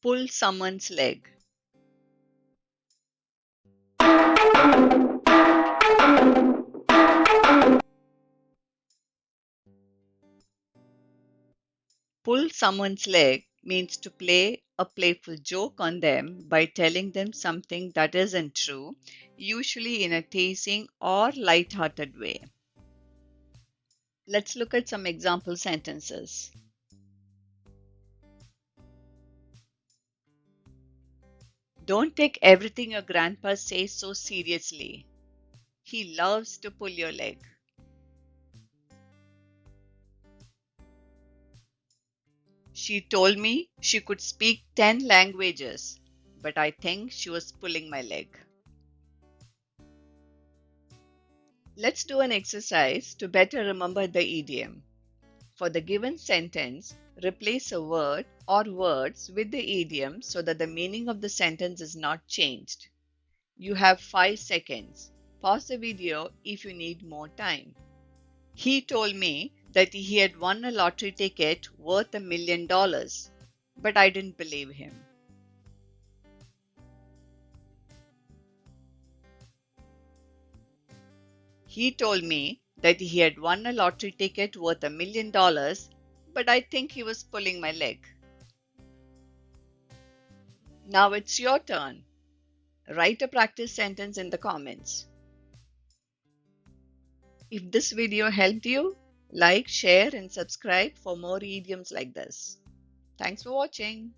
Pull someone's leg. Pull someone's leg means to play a playful joke on them by telling them something that isn't true, usually in a teasing or light-hearted way. Let's look at some example sentences. Don't take everything your grandpa says so seriously. He loves to pull your leg. She told me she could speak 10 languages, but I think she was pulling my leg. Let's do an exercise to better remember the idiom. For the given sentence, replace a word or words with the idiom so that the meaning of the sentence is not changed. You have 5 seconds. Pause the video if you need more time. He told me that he had won a lottery ticket worth $1 million, but I didn't believe him. He told me that he had won a lottery ticket worth $1 million, but I think he was pulling my leg. Now it's your turn. Write a practice sentence in the comments. If this video helped you, like, share, and subscribe for more idioms like this. Thanks for watching.